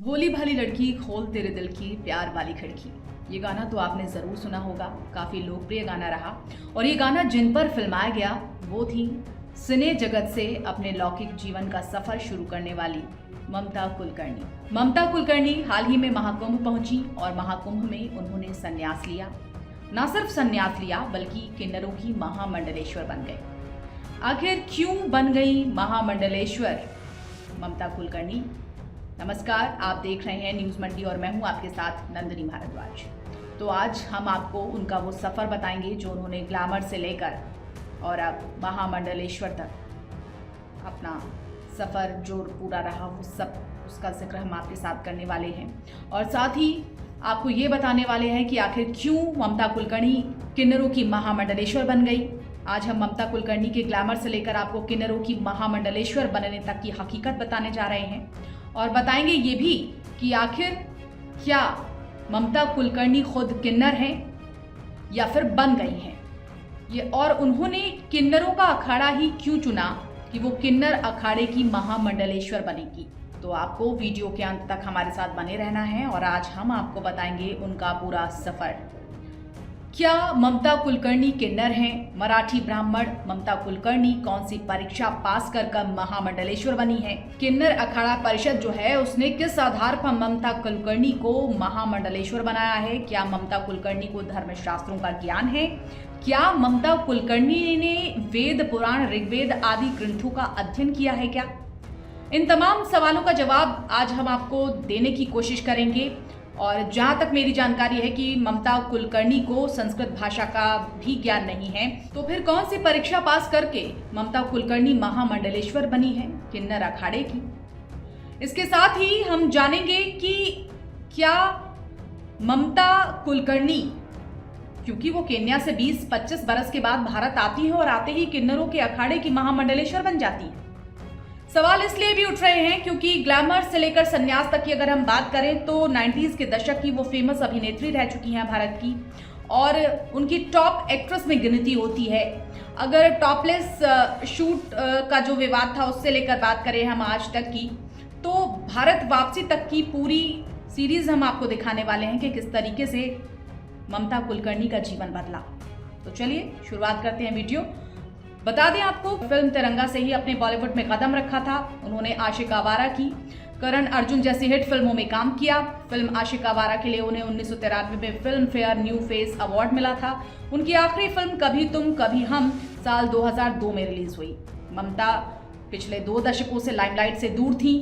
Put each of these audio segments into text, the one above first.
भोली भाली लड़की खोल तेरे दिल की प्यार वाली खिड़की। ये गाना तो आपने जरूर सुना होगा, काफी लोकप्रिय गाना रहा। और ये गाना जिन पर फिल्माया गया वो थी सिने जगत से अपने लौकिक जीवन का सफर शुरू करने वाली ममता कुलकर्णी। ममता कुलकर्णी हाल ही में महाकुंभ पहुंची और महाकुंभ में उन्होंने संन्यास लिया। न सिर्फ संन्यास लिया बल्कि किन्नरों की महामंडलेश्वर बन गए। आखिर क्यों बन गई महामंडलेश्वर ममता कुलकर्णी? नमस्कार, आप देख रहे हैं न्यूज मंडी और मैं हूं आपके साथ नंदिनी भारद्वाज। तो आज हम आपको उनका वो सफर बताएंगे जो उन्होंने ग्लैमर से लेकर और अब महामंडलेश्वर तक अपना सफर जो पूरा रहा वो सब उसका जिक्र हम आपके साथ करने वाले हैं। और साथ ही आपको ये बताने वाले हैं कि आखिर क्यों ममता कुलकर्णी किन्नरों की महामंडलेश्वर बन गई। आज हम ममता कुलकर्णी के ग्लैमर से लेकर आपको किन्नरों की महामंडलेश्वर बनने तक की हकीकत बताने जा रहे हैं और बताएंगे ये भी कि आखिर क्या ममता कुलकर्णी खुद किन्नर हैं या फिर बन गई हैं ये, और उन्होंने किन्नरों का अखाड़ा ही क्यों चुना कि वो किन्नर अखाड़े की महामंडलेश्वर बनेगी। तो आपको वीडियो के अंत तक हमारे साथ बने रहना है और आज हम आपको बताएंगे उनका पूरा सफर। क्या ममता कुलकर्णी किन्नर हैं? मराठी ब्राह्मण ममता कुलकर्णी कौन सी परीक्षा पास कर महामंडलेश्वर बनी है? किन्नर अखाड़ा परिषद जो है उसने किस आधार पर ममता कुलकर्णी को महामंडलेश्वर बनाया है? क्या ममता कुलकर्णी को धर्मशास्त्रों का ज्ञान है? क्या ममता कुलकर्णी ने वेद पुराण ऋग्वेद आदि ग्रंथों का अध्ययन किया है क्या? इन तमाम सवालों का जवाब आज हम आपको देने की कोशिश करेंगे। और जहां तक मेरी जानकारी है कि ममता कुलकर्णी को संस्कृत भाषा का भी ज्ञान नहीं है, तो फिर कौन सी परीक्षा पास करके ममता कुलकर्णी महामंडलेश्वर बनी है किन्नर अखाड़े की? इसके साथ ही हम जानेंगे कि क्या ममता कुलकर्णी, क्योंकि वो केन्या से 20-25 बरस के बाद भारत आती है और आते ही किन्नरों के अखाड़े की महामंडलेश्वर बन जाती है। सवाल इसलिए भी उठ रहे हैं क्योंकि ग्लैमर से लेकर संन्यास तक की अगर हम बात करें तो 90s के दशक की वो फेमस अभिनेत्री रह चुकी हैं भारत की और उनकी टॉप एक्ट्रेस में गिनती होती है। अगर टॉपलेस शूट का जो विवाद था उससे लेकर बात करें हम आज तक की, तो भारत वापसी तक की पूरी सीरीज हम आपको दिखाने वाले हैं कि किस तरीके से ममता कुलकर्णी का जीवन बदला। तो चलिए शुरुआत करते हैं वीडियो। बता दें आपको, फिल्म तिरंगा से ही अपने बॉलीवुड में कदम रखा था। उन्होंने आशिक आवारा की, करण अर्जुन जैसी हिट फिल्मों में काम किया। फिल्म आशिक आवारा के लिए उन्हें 1993 में film fair new face award मिला था। उनकी आखिरी फिल्म कभी तुम कभी हम साल 2002 में रिलीज हुई। ममता पिछले 2 दशकों से लाइमलाइट से दूर थी।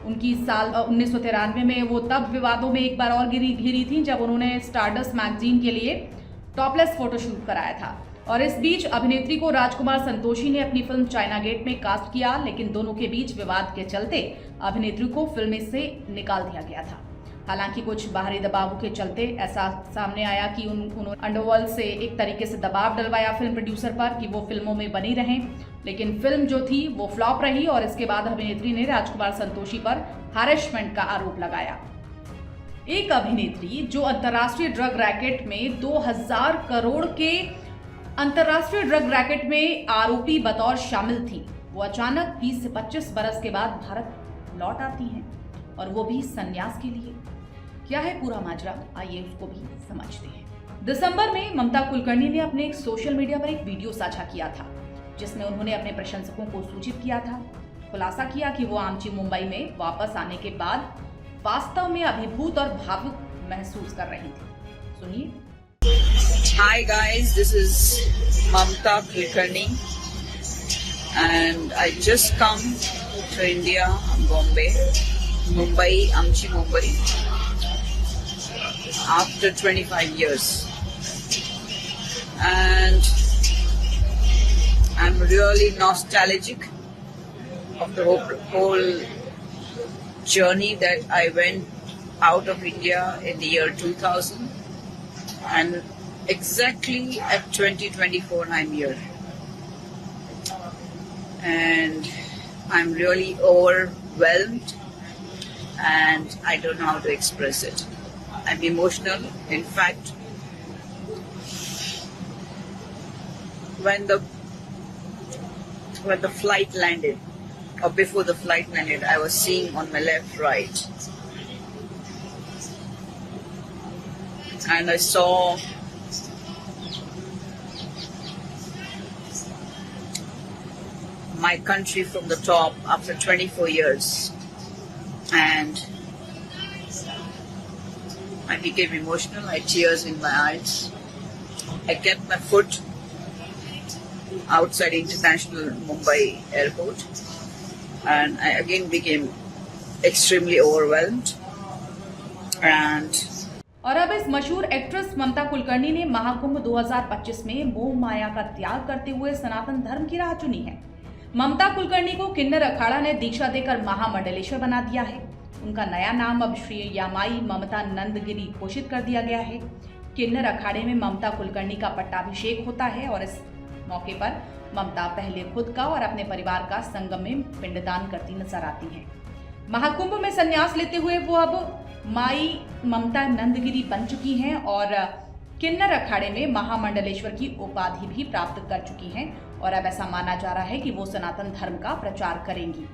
उनकी साल 1993 में वो तब विवादों में एक बार और घिरी थी जब उन्होंने स्टारडस्ट मैगजीन के लिए टॉपलेस फोटोशूट कराया था। और इस बीच अभिनेत्री को राजकुमार संतोषी ने अपनी फिल्म चाइना गेट में कास्ट किया, लेकिन दोनों के बीच विवाद के चलते अभिनेत्री को फिल्म से निकाल दिया गया था। हालांकि कुछ बाहरी दबाव के चलते ऐसा सामने आया कि उन्होंने अंडरवर्ल्ड से एक तरीके से दबाव डलवाया फिल्म प्रोड्यूसर पर कि वो फिल्मों में बनी रहें, लेकिन फिल्म जो थी वो फ्लॉप रही और इसके बाद अभिनेत्री ने राजकुमार संतोषी पर हैरेसमेंट का आरोप लगाया। एक अभिनेत्री जो अंतर्राष्ट्रीय ड्रग रैकेट में 2000 करोड़ के अंतर्राष्ट्रीय ड्रग रैकेट में आरोपी बतौर शामिल थी, वो अचानक 20 से 25 बरस के बाद भारत लौट आती हैं और वो भी संन्यास के लिए। क्या है पूरा माजरा, आइए उसको भी समझते हैं। दिसंबर में ममता कुलकर्णी ने अपने एक सोशल मीडिया पर एक वीडियो साझा किया था जिसमें उन्होंने अपने प्रशंसकों को सूचित किया था, खुलासा किया कि वो आमची मुंबई में वापस आने के बाद वास्तव में अभिभूत और भावुक महसूस कर रही थी। सुनिए। Hi guys, this is Mamta Kulkarni and I just come to India, Mumbai, Amchi Mumbai after 25 years and I'm really nostalgic of the whole journey that I went out of India in the year 2000 and exactly at 2024 I'm here and I'm really overwhelmed and I don't know how to express it. I'm emotional. In fact, when the flight landed or before the flight landed, I was seeing on my left, right and I saw my country from the top after 24 years, and I became emotional. I had tears in my eyes. I kept my foot outside International Mumbai Airport, and I again became extremely overwhelmed. And और अब इस मशहूर actress ममता कुलकर्णी ने महाकुंभ 2025 में मोह माया का त्याग करते हुए सनातन धर्म की राह चुनी है। ममता कुलकर्णी को किन्नर अखाड़ा ने दीक्षा देकर महामंडलेश्वर बना दिया है। उनका नया नाम अब श्री यामाई ममता नंदगिरी घोषित कर दिया गया है। किन्नर अखाड़े में ममता कुलकर्णी का पट्टाभिषेक होता है और इस मौके पर ममता पहले खुद का और अपने परिवार का संगम में पिंडदान करती नजर आती हैं। महाकुंभ में संन्यास लेते हुए वो अब माई ममता नंदगिरी बन चुकी हैं और किन्नर अखाड़े में महामंडलेश्वर की उपाधि भी प्राप्त कर चुकी हैं और अब ऐसा माना जा रहा है कि वो सनातन धर्म का प्रचार करेंगी।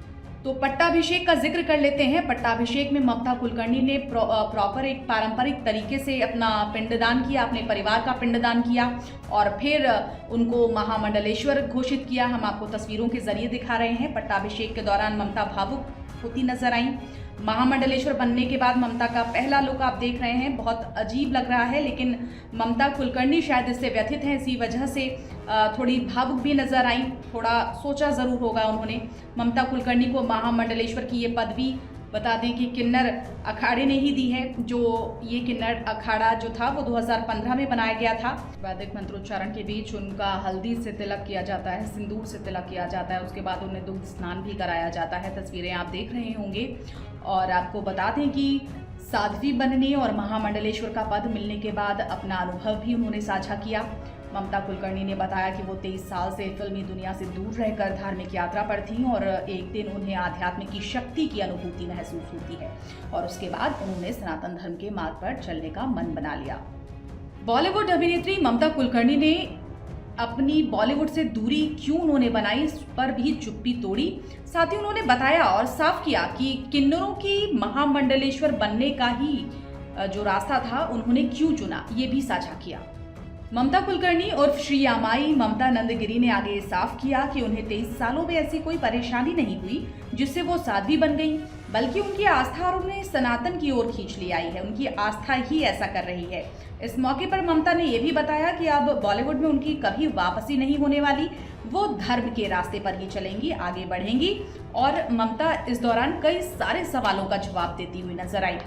तो पट्टाभिषेक का जिक्र कर लेते हैं। पट्टाभिषेक में ममता कुलकर्णी ने प्रॉपर एक पारंपरिक तरीके से अपना पिंडदान किया, अपने परिवार का पिंडदान किया और फिर उनको महामंडलेश्वर घोषित किया। हम आपको तस्वीरों के जरिए दिखा रहे हैं। पट्टाभिषेक के दौरान ममता भावुक होती नजर आई। महामंडलेश्वर बनने के बाद ममता का पहला लुक आप देख रहे हैं, बहुत अजीब लग रहा है, लेकिन ममता कुलकर्णी शायद इससे व्यथित हैं, इसी वजह से थोड़ी भावुक भी नजर आई। थोड़ा सोचा जरूर होगा उन्होंने। ममता कुलकर्णी को महामंडलेश्वर की ये पदवी बता दें कि किन्नर अखाड़े ने ही दी है। जो ये किन्नर अखाड़ा जो था वो 2015 में बनाया गया था। वैदिक मंत्रोच्चारण के बीच उनका हल्दी से तिलक किया जाता है, सिंदूर से तिलक किया जाता है, उसके बाद उन्हें दुग्ध स्नान भी कराया जाता है। तस्वीरें आप देख रहे होंगे। और आपको बता दें कि साध्वी बनने और महामंडलेश्वर का पद मिलने के बाद अपना अनुभव भी उन्होंने साझा किया। ममता कुलकर्णी ने बताया कि वो 23 साल से फिल्मी दुनिया से दूर रहकर धार्मिक यात्रा पर थीं और एक दिन उन्हें आध्यात्म की शक्ति की अनुभूति महसूस होती है और उसके बाद उन्होंने सनातन धर्म के मार्ग पर चलने का मन बना लिया। बॉलीवुड अभिनेत्री ममता कुलकर्णी ने अपनी बॉलीवुड से दूरी क्यों उन्होंने बनाई, इस पर भी चुप्पी तोड़ी। साथ ही उन्होंने बताया और साफ किया कि किन्नरों की महामंडलेश्वर बनने का ही जो रास्ता था उन्होंने क्यों चुना, ये भी साझा किया। ममता कुलकर्णी उर्फ श्री यामाई ममता नंदगिरी ने आगे साफ किया कि उन्हें 23 सालों में ऐसी कोई परेशानी नहीं हुई जिससे वो साध्वी बन गई, बल्कि उनकी आस्था और उन्हें सनातन की ओर खींच ले आई है। उनकी आस्था ही ऐसा कर रही है। इस मौके पर ममता ने यह भी बताया कि अब बॉलीवुड में उनकी कभी वापसी नहीं होने वाली, वो धर्म के रास्ते पर ही चलेंगी, आगे बढ़ेंगी। और ममता इस दौरान कई सारे सवालों का जवाब देती हुई नजर आई।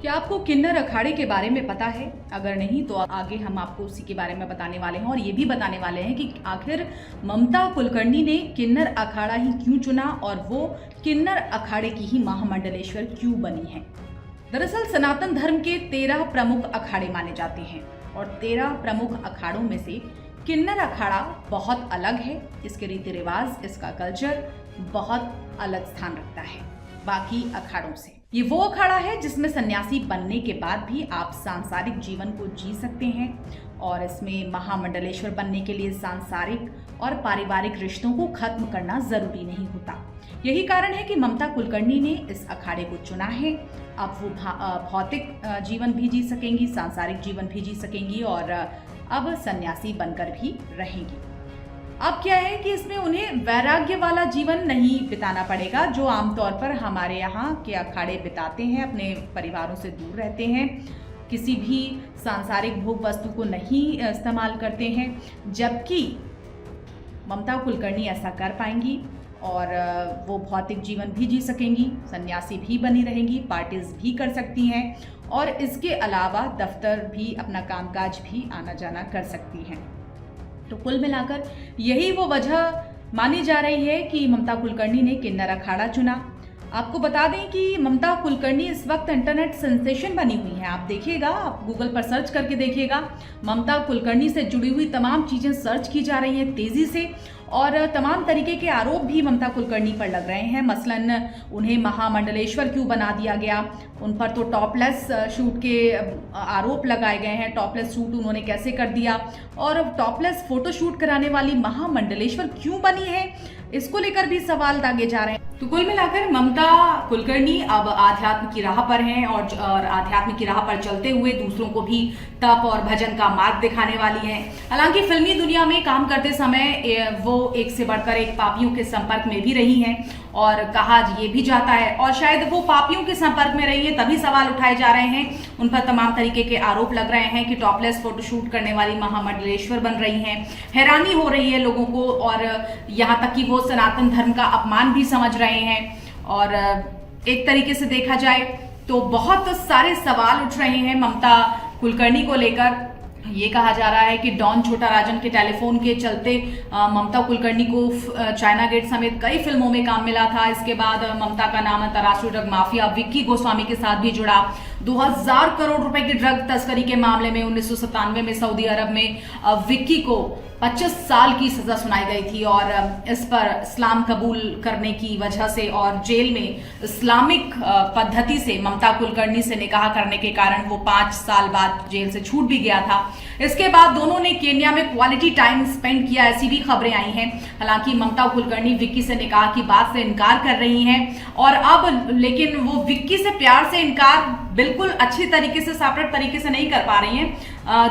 क्या आपको किन्नर अखाड़े के बारे में पता है? अगर नहीं तो आगे हम आपको उसी के बारे में बताने वाले हैं और ये भी बताने वाले हैं कि आखिर ममता कुलकर्णी ने किन्नर अखाड़ा ही क्यों चुना और वो किन्नर अखाड़े की ही महामंडलेश्वर क्यों बनी है। दरअसल सनातन धर्म के 13 प्रमुख अखाड़े माने जाते हैं और 13 प्रमुख अखाड़ों में से किन्नर अखाड़ा बहुत अलग है। इसके रीति रिवाज, इसका कल्चर बहुत अलग स्थान रखता है बाकी अखाड़ों से। ये वो अखाड़ा है जिसमें सन्यासी बनने के बाद भी आप सांसारिक जीवन को जी सकते हैं और इसमें महामंडलेश्वर बनने के लिए सांसारिक और पारिवारिक रिश्तों को खत्म करना जरूरी नहीं होता। यही कारण है कि ममता कुलकर्णी ने इस अखाड़े को चुना है। अब वो भौतिक जीवन भी जी सकेंगी, सांसारिक जीवन भी जी सकेंगी और अब सन्यासी बनकर भी रहेंगी। अब क्या है कि इसमें उन्हें वैराग्य वाला जीवन नहीं बिताना पड़ेगा जो आमतौर पर हमारे यहाँ के अखाड़े बिताते हैं, अपने परिवारों से दूर रहते हैं, किसी भी सांसारिक भोग वस्तु को नहीं इस्तेमाल करते हैं। जबकि ममता कुलकर्णी ऐसा कर पाएंगी और वो भौतिक जीवन भी जी सकेंगी, सन्यासी भी बनी रहेंगी, पार्टीज भी कर सकती हैं और इसके अलावा दफ्तर भी, अपना कामकाज भी आना जाना कर सकती हैं। तो कुल मिलाकर यही वो वजह मानी जा रही है कि ममता कुलकर्णी ने किन्नर अखाड़ा चुना। आपको बता दें कि ममता कुलकर्णी इस वक्त इंटरनेट सेंसेशन बनी हुई हैं। आप देखिएगा, आप गूगल पर सर्च करके देखिएगा, ममता कुलकर्णी से जुड़ी हुई तमाम चीज़ें सर्च की जा रही हैं तेज़ी से और तमाम तरीके के आरोप भी ममता कुलकर्णी पर लग रहे हैं। मसलन उन्हें महामंडलेश्वर क्यों बना दिया गया, उन पर तो टॉपलेस शूट के आरोप लगाए गए हैं। टॉपलेस शूट उन्होंने कैसे कर दिया और टॉपलेस फोटो शूट कराने वाली महामंडलेश्वर क्यों बनी है, इसको लेकर भी सवाल दागे जा रहे हैं। तो कुल मिलाकर ममता कुलकर्णी अब आध्यात्म की राह पर हैं और आध्यात्म की राह पर चलते हुए दूसरों को भी तप और भजन का मार्ग दिखाने वाली हैं। हालांकि फिल्मी दुनिया में काम करते समय वो एक से बढ़कर एक पापियों के संपर्क में भी रही हैं और कहा ये भी जाता है और शायद वो पापियों के संपर्क में रही है तभी सवाल उठाए जा रहे हैं, उन पर तमाम तरीके के आरोप लग रहे हैं कि टॉपलेस फोटोशूट करने वाली महामंडलेश्वर बन रही हैं। हैरानी हो रही है लोगों को और यहाँ तक कि वो सनातन धर्म का अपमान भी समझ रहे हैं और एक तरीके से देखा जाए तो बहुत सारे सवाल उठ रहे हैं ममता कुलकर्णी को लेकर। ये कहा जा रहा है कि डॉन छोटा राजन के टेलीफोन के चलते ममता कुलकर्णी को चाइना गेट समेत कई फिल्मों में काम मिला था। इसके बाद ममता का नाम अंतर्राष्ट्रीय ड्रग माफिया विक्की गोस्वामी के साथ भी जुड़ा। 2000 करोड़ रुपए की ड्रग तस्करी के मामले में 1997 में सऊदी अरब में विक्की को 25 साल की सजा सुनाई गई थी और इस पर इस्लाम कबूल करने की वजह से और जेल में इस्लामिक पद्धति से ममता कुलकर्णी से निकाह करने के कारण वो 5 साल बाद जेल से छूट भी गया था। इसके बाद दोनों ने केन्या में क्वालिटी टाइम स्पेंड किया, ऐसी भी खबरें आई हैं। हालांकि ममता कुलकर्णी विक्की से निकाह की बात से इनकार कर रही हैं और अब लेकिन वो विक्की से प्यार से इनकार बिल्कुल अच्छी तरीके से सापट तरीके से नहीं कर पा रही हैं,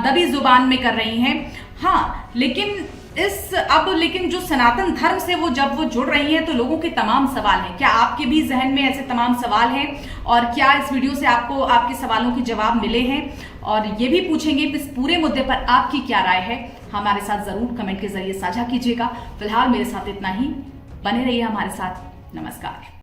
दबी जुबान में कर रही हैं। हाँ, लेकिन लेकिन जो सनातन धर्म से जब वो जुड़ रही हैं तो लोगों के तमाम सवाल हैं। क्या आपके भी जहन में ऐसे तमाम सवाल हैं और क्या इस वीडियो से आपको आपके सवालों के जवाब मिले हैं? और ये भी पूछेंगे इस पूरे मुद्दे पर आपकी क्या राय है, हमारे साथ जरूर कमेंट के जरिए साझा कीजिएगा। फिलहाल मेरे साथ इतना ही, बने रहिए हमारे साथ। नमस्कार।